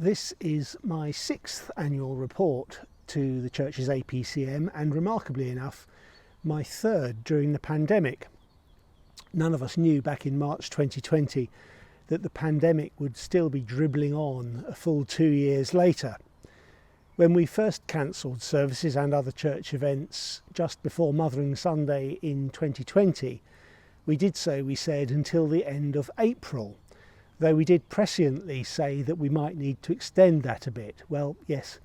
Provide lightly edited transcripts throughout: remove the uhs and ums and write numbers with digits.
This is my 6th annual report to the church's APCM, and remarkably enough, my 3rd during the pandemic. None of us knew back in March 2020 that the pandemic would still be dribbling on a full 2 years later. When we first cancelled services and other church events just before Mothering Sunday in 2020, we did so, we said, until the end of April, though we did presciently say that we might need to extend that a bit. Well, yes,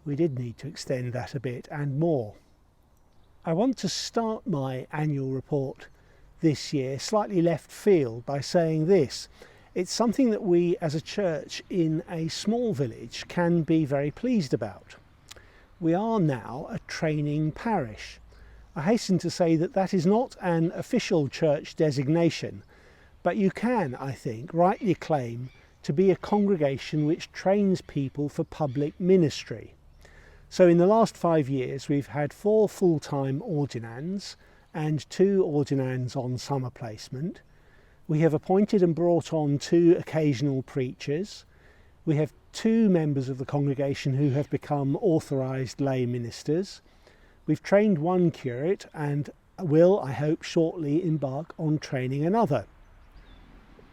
we did need to extend that a bit and more. I want to start my annual report this year slightly left field by saying this. It's something that we as a church in a small village can be very pleased about. We are now a training parish. I hasten to say that that is not an official church designation, but you can, I think, rightly claim to be a congregation which trains people for public ministry. So in the last 5 years we've had 4 full-time ordinands and 2 ordinands on summer placement. We have appointed and brought on 2 occasional preachers. We have 2 members of the congregation who have become authorised lay ministers. We've trained 1 curate and will, I hope, shortly embark on training another.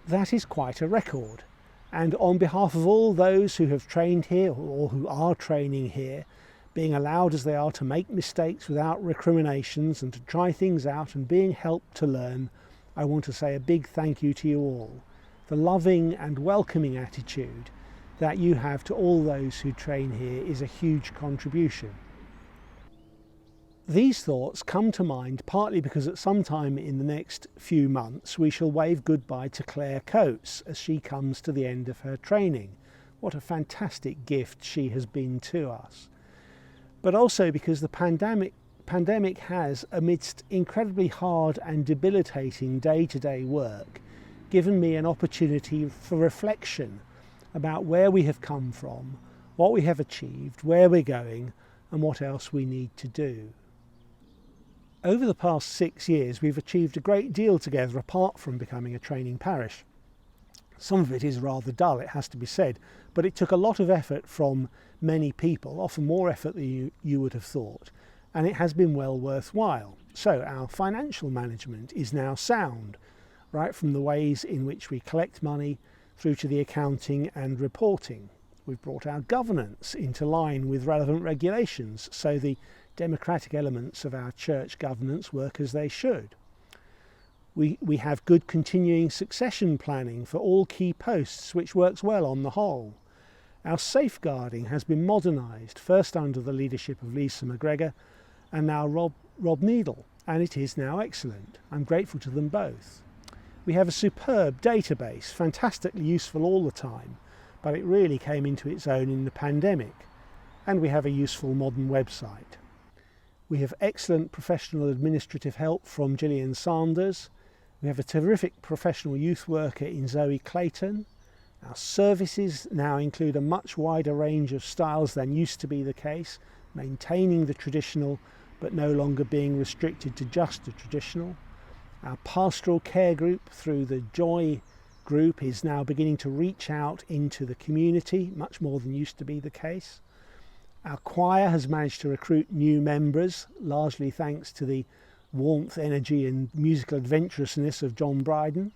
That is quite a record, and on behalf of all those who have trained here or who are training here, being allowed as they are to make mistakes without recriminations and to try things out and being helped to learn, I want to say a big thank you to you all. The loving and welcoming attitude that you have to all those who train here is a huge contribution. These thoughts come to mind partly because at some time in the next few months we shall wave goodbye to Claire Coates as she comes to the end of her training. What a fantastic gift she has been to us. But also because the pandemic has, amidst incredibly hard and debilitating day-to-day work, given me an opportunity for reflection about where we have come from, what we have achieved, where we're going, and what else we need to do. Over the past 6 years we've achieved a great deal together apart from becoming a training parish. Some of it is rather dull, it has to be said, but it took a lot of effort from many people, often more effort than you would have thought, and it has been well worthwhile. So our financial management is now sound, right from the ways in which we collect money through to the accounting and reporting. We've brought our governance into line with relevant regulations, so the democratic elements of our church governance work as they should. We have good continuing succession planning for all key posts, which works well on the whole. Our safeguarding has been modernised, first under the leadership of Lisa McGregor and now Rob Needle, and it is now excellent. I'm grateful to them both. We have a superb database, fantastically useful all the time, but it really came into its own in the pandemic, and we have a useful modern website. We have excellent professional administrative help from Gillian Sanders. We have a terrific professional youth worker in Zoe Clayton. Our services now include a much wider range of styles than used to be the case, maintaining the traditional but no longer being restricted to just the traditional. Our pastoral care group through the Joy group is now beginning to reach out into the community, much more than used to be the case. Our choir has managed to recruit new members, largely thanks to the warmth, energy and musical adventurousness of John Bryden.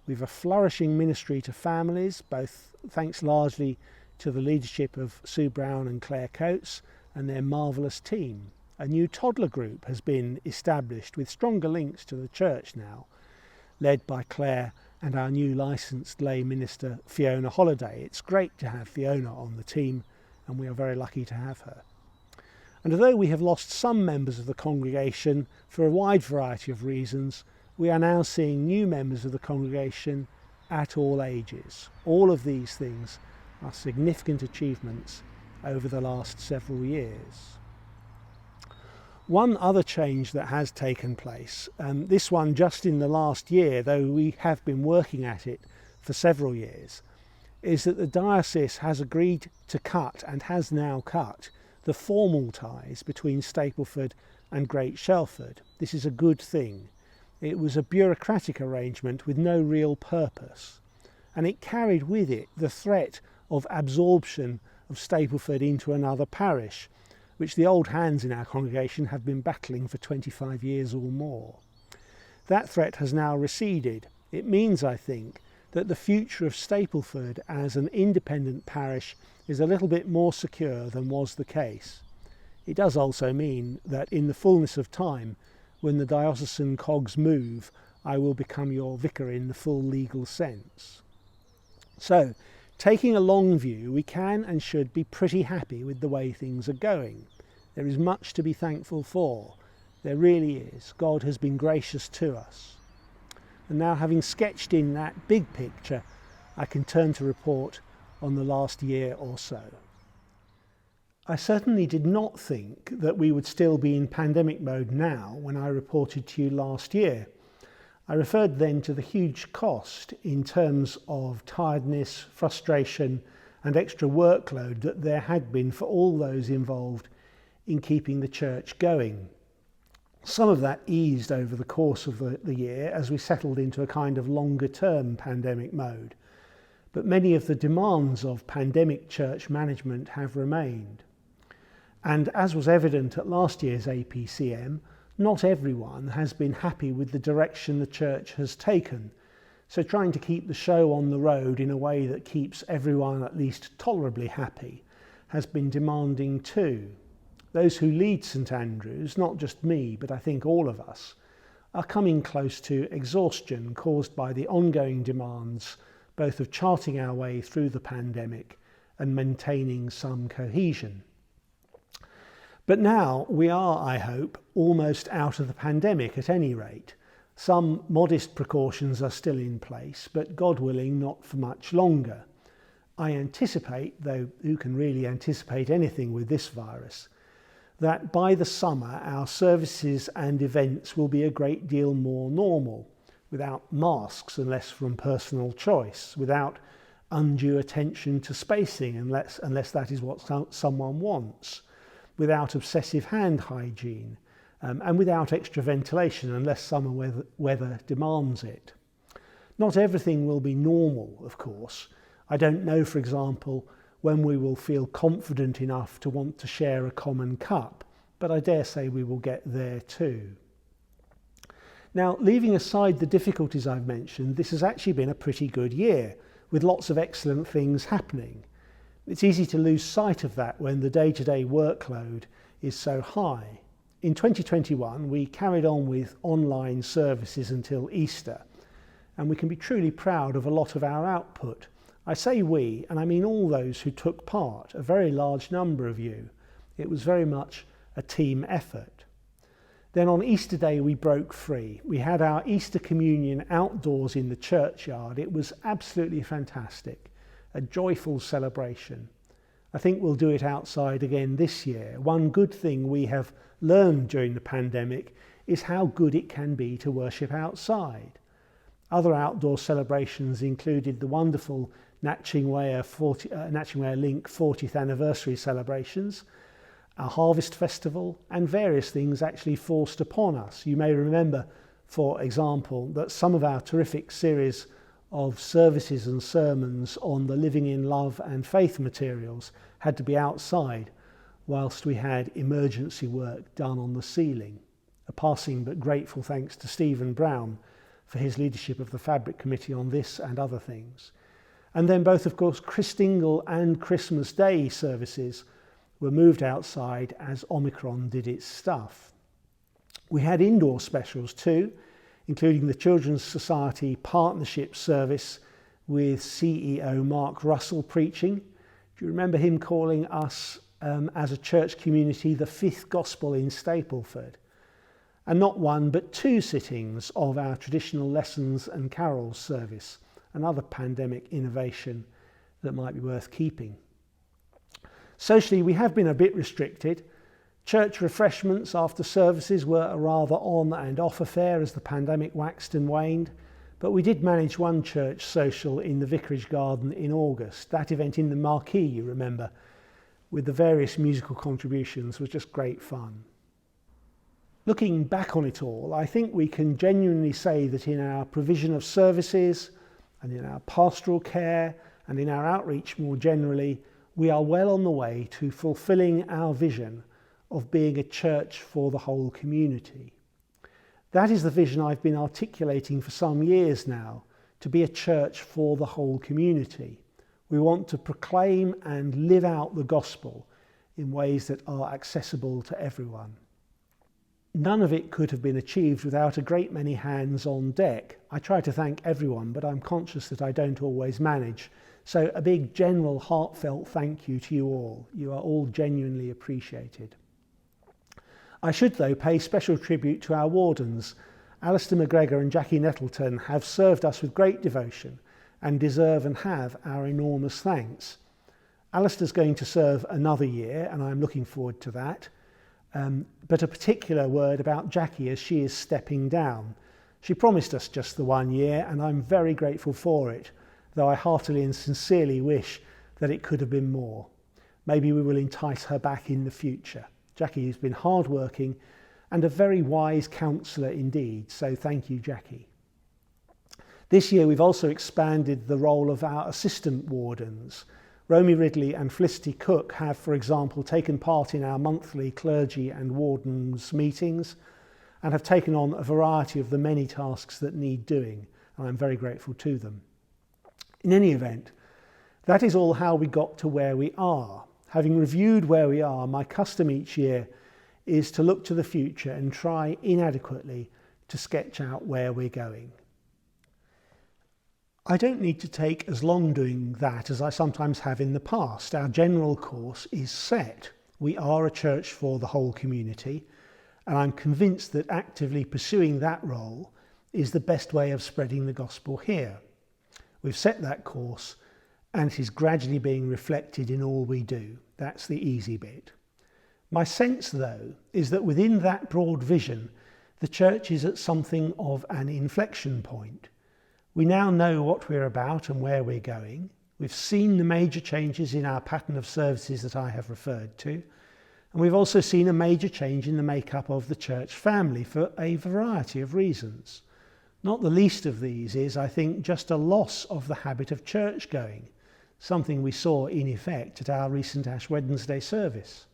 We have a flourishing ministry to families, both thanks largely to the leadership of Sue Brown and Claire Coates and their marvellous team. A new toddler group has been established with stronger links to the church now, led by Claire and our new licensed lay minister Fiona Holliday. It's great to have Fiona on the team, and we are very lucky to have her. And although we have lost some members of the congregation for a wide variety of reasons, we are now seeing new members of the congregation at all ages. All of these things are significant achievements over the last several years. One other change that has taken place, this one just in the last year, though we have been working at it for several years, is that the diocese has agreed to cut, and has now cut, the formal ties between Stapleford and Great Shelford. This is a good thing. It was a bureaucratic arrangement with no real purpose, and it carried with it the threat of absorption of Stapleford into another parish, which the old hands in our congregation have been battling for 25 years or more. That threat has now receded. It means, I think, that the future of Stapleford as an independent parish is a little bit more secure than was the case. It does also mean that in the fullness of time, when the diocesan cogs move, I will become your vicar in the full legal sense. So, taking a long view, we can and should be pretty happy with the way things are going. There is much to be thankful for. There really is. God has been gracious to us. And now, having sketched in that big picture, I can turn to report on the last year or so. I certainly did not think that we would still be in pandemic mode now when I reported to you last year. I referred then to the huge cost in terms of tiredness, frustration and extra workload that there had been for all those involved in keeping the church going. Some of that eased over the course of the year as we settled into a kind of longer term pandemic mode, but many of the demands of pandemic church management have remained. And as was evident at last year's APCM, not everyone has been happy with the direction the church has taken, so trying to keep the show on the road in a way that keeps everyone at least tolerably happy has been demanding too. Those who lead St Andrews, not just me, but I think all of us, are coming close to exhaustion caused by the ongoing demands both of charting our way through the pandemic and maintaining some cohesion. But now we are, I hope, almost out of the pandemic at any rate. Some modest precautions are still in place, but God willing, not for much longer. I anticipate, though who can really anticipate anything with this virus, that by the summer our services and events will be a great deal more normal, without masks unless from personal choice, without undue attention to spacing unless that is what someone wants, without obsessive hand hygiene, and without extra ventilation unless summer weather demands it. Not everything will be normal, of course. I don't know, for example, when we will feel confident enough to want to share a common cup, but I dare say we will get there too. Now, leaving aside the difficulties I've mentioned, this has actually been a pretty good year, with lots of excellent things happening. It's easy to lose sight of that when the day-to-day workload is so high. In 2021, we carried on with online services until Easter, and we can be truly proud of a lot of our output. I say we, and I mean all those who took part, a very large number of you. It was very much a team effort. Then on Easter Day we broke free. We had our Easter communion outdoors in the churchyard. It was absolutely fantastic, a joyful celebration. I think we'll do it outside again this year. One good thing we have learned during the pandemic is how good it can be to worship outside. Other outdoor celebrations included the wonderful Natchingware Link 40th anniversary celebrations, our Harvest Festival, and various things actually forced upon us. You may remember, for example, that some of our terrific series of services and sermons on the Living in Love and Faith materials had to be outside whilst we had emergency work done on the ceiling. A passing but grateful thanks to Stephen Brown for his leadership of the Fabric Committee on this and other things. And then both, of course, Christingle and Christmas Day services were moved outside as Omicron did its stuff. We had indoor specials too, including the Children's Society Partnership Service with CEO Mark Russell preaching. Do you remember him calling us as a church community the fifth gospel in Stapleford? And not one but two sittings of our traditional lessons and carols service, another pandemic innovation that might be worth keeping. Socially, we have been a bit restricted. Church refreshments after services were a rather on and off affair as the pandemic waxed and waned, but we did manage one church social in the Vicarage Garden in August. That event in the marquee, you remember, with the various musical contributions, was just great fun. Looking back on it all, I think we can genuinely say that in our provision of services and in our pastoral care and in our outreach more generally, we are well on the way to fulfilling our vision of being a church for the whole community. That is the vision I've been articulating for some years now, to be a church for the whole community. We want to proclaim and live out the gospel in ways that are accessible to everyone. None of it could have been achieved without a great many hands on deck. I try to thank everyone, but I'm conscious that I don't always manage. So a big general heartfelt thank you to you all. You are all genuinely appreciated. I should, though, pay special tribute to our wardens. Alistair McGregor and Jackie Nettleton have served us with great devotion and deserve and have our enormous thanks. Alistair's going to serve another year, and I'm looking forward to that. But a particular word about Jackie as she is stepping down. She promised us just the 1 year, and I'm very grateful for it, though I heartily and sincerely wish that it could have been more. Maybe we will entice her back in the future. Jackie has been hard-working and a very wise counsellor indeed, so thank you, Jackie. This year we've also expanded the role of our assistant wardens. Romy Ridley and Felicity Cook have, for example, taken part in our monthly clergy and wardens meetings and have taken on a variety of the many tasks that need doing, and I'm very grateful to them. In any event, that is all how we got to where we are. Having reviewed where we are, my custom each year is to look to the future and try inadequately to sketch out where we're going. I don't need to take as long doing that as I sometimes have in the past. Our general course is set. We are a church for the whole community, and I'm convinced that actively pursuing that role is the best way of spreading the gospel here. We've set that course, and it is gradually being reflected in all we do. That's the easy bit. My sense, though, is that within that broad vision, the church is at something of an inflection point. We now know what we're about and where we're going. We've seen the major changes in our pattern of services that I have referred to, and we've also seen a major change in the makeup of the church family for a variety of reasons. Not the least of these is, I think, just a loss of the habit of church going, something we saw in effect at our recent Ash Wednesday service.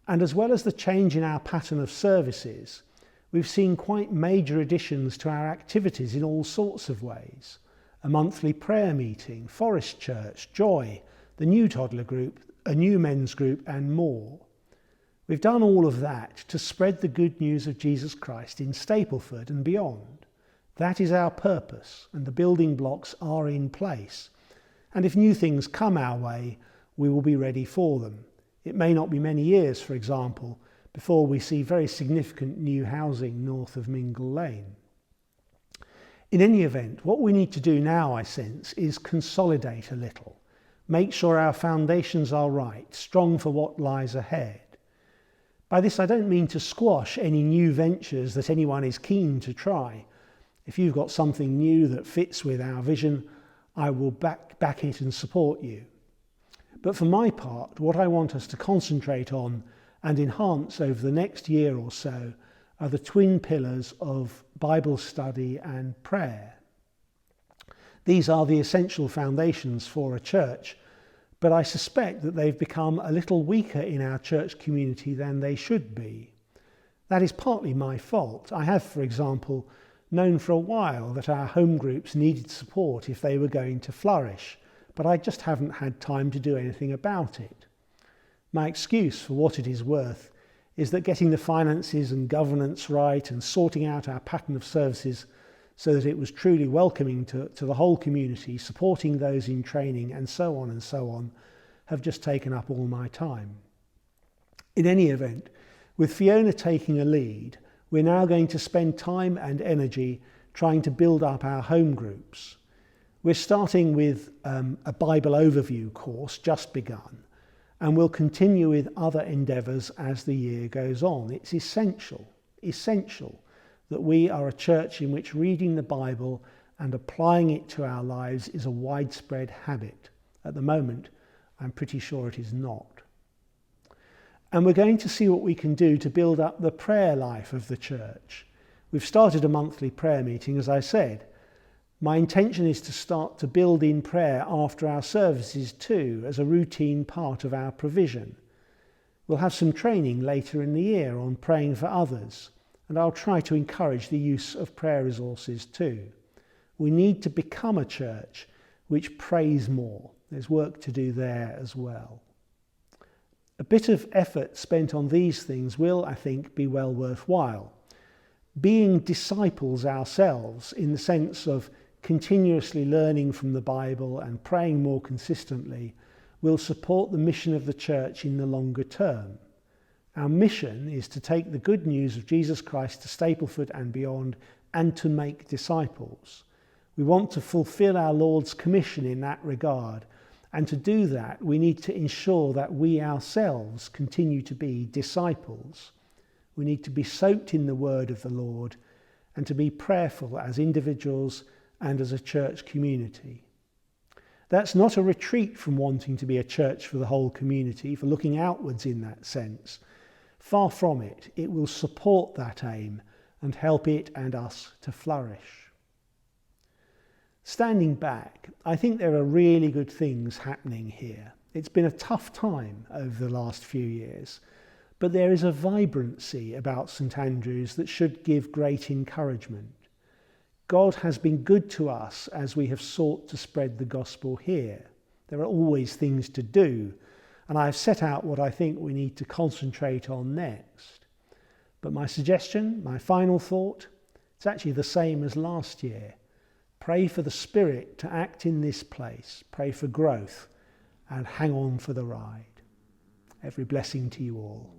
And as well as the change in our pattern of services, we've seen quite major additions to our activities in all sorts of ways. A monthly prayer meeting, Forest Church, Joy, the new toddler group, a new men's group, and more. We've done all of that to spread the good news of Jesus Christ in Stapleford and beyond. That is our purpose, and the building blocks are in place. And if new things come our way, we will be ready for them. It may not be many years, for example, before we see very significant new housing north of Mingle Lane. In any event, what we need to do now, I sense, is consolidate a little. Make sure our foundations are right, strong for what lies ahead. By this I don't mean to squash any new ventures that anyone is keen to try. If you've got something new that fits with our vision, I will back it and support you. But for my part, what I want us to concentrate on and enhance over the next year or so are the twin pillars of Bible study and prayer. These are the essential foundations for a church, but I suspect that they've become a little weaker in our church community than they should be. That is partly my fault. I have, for example, known for a while that our home groups needed support if they were going to flourish, but I just haven't had time to do anything about it. My excuse, for what it is worth, is that getting the finances and governance right and sorting out our pattern of services so that it was truly welcoming to the whole community, supporting those in training and so on, have just taken up all my time. In any event, with Fiona taking a lead, we're now going to spend time and energy trying to build up our home groups. We're starting with a Bible overview course just begun, and we'll continue with other endeavours as the year goes on. It's essential that we are a church in which reading the Bible and applying it to our lives is a widespread habit. At the moment, I'm pretty sure it is not. And we're going to see what we can do to build up the prayer life of the church. We've started a monthly prayer meeting, as I said. My intention is to start to build in prayer after our services too, as a routine part of our provision. We'll have some training later in the year on praying for others, and I'll try to encourage the use of prayer resources too. We need to become a church which prays more. There's work to do there as well. A bit of effort spent on these things will, I think, be well worthwhile. Being disciples ourselves, in the sense of continuously learning from the Bible and praying more consistently, will support the mission of the church in the longer term. Our mission is to take the good news of Jesus Christ to Stapleford and beyond, and to make disciples. We want to fulfill our Lord's commission in that regard, and to do that we need to ensure that we ourselves continue to be disciples. We need to be soaked in the word of the Lord and to be prayerful as individuals and as a church community. That's not a retreat from wanting to be a church for the whole community, for looking outwards in that sense. Far from it. It will support that aim and help it and us to flourish. Standing back, I think there are really good things happening here. It's been a tough time over the last few years, but there is a vibrancy about St Andrews that should give great encouragement. God has been good to us as we have sought to spread the gospel here. There are always things to do, and I have set out what I think we need to concentrate on next. But my suggestion, my final thought, it's actually the same as last year. Pray for the Spirit to act in this place. Pray for growth and hang on for the ride. Every blessing to you all.